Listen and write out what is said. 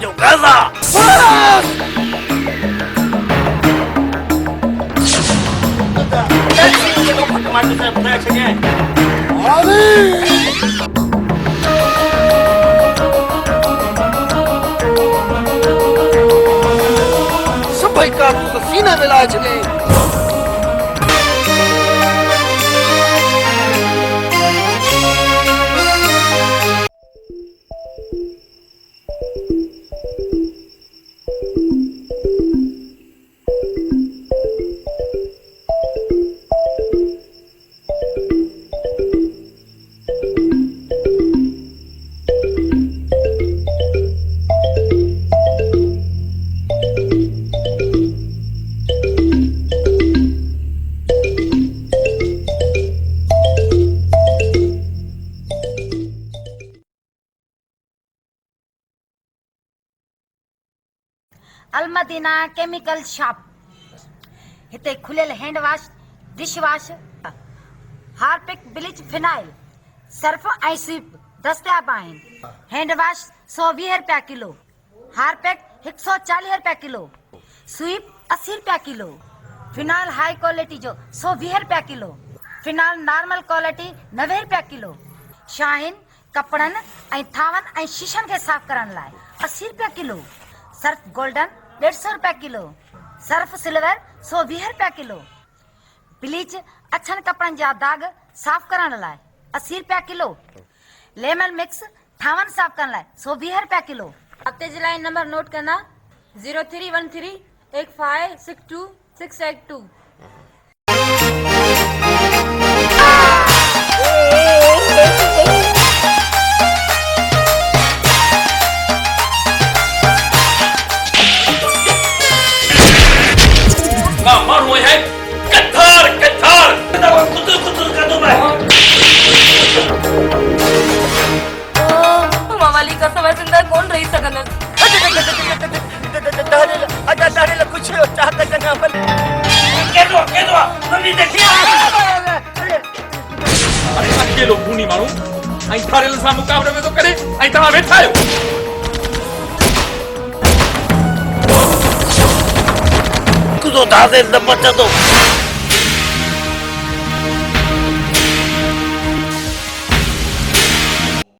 जो गाज़ा सभई कारतूस सीने में लाए छॾे अलमदीना केमिकल शॉप हिते खुलियल hand wash dish wash Harpic bleach phenyl Surf ऐं स्वीप दस्तियाब आहिनि हैंड वॉश 120 रुपया किलो हार्पिक 140 रुपया किलो स्वीप 80 रुपया किलो फिनाइल हाई क्वालिटी जो 120 रुपया किलो फिनाइल नॉर्मल क्वालिटी 90 रुपया किलो शाहीन कपड़नि ऐं थावनि ऐं शीशनि खे साफ़ करण लाइ 80 रुपया किलो सर्फ गोल्डन 150 रुपया किलो सर्फ सिल्वर 120 रुपया किलो ब्लीच अछनि कपड़नि जा दाग साफ़ करण लाइ 80 रुपया किलो लेमन मिक्स थावनि साफ़ करण लाइ 120 रुपया किलो हफ्ते जे लाइ नंबर नोट करना 03138562 मानो है कथार कथार कुतुल कुतुल का दो मैं मावाली का समय जिंदा कौन रही सकंदस दाने कुछ चाहता चंगा बल के दो नवी देखिए अरे अकेलो खूनी मारू आई थारे सा मुकाबले में तो करे आई ता बैठा है कुछ तो दादे न बचा दो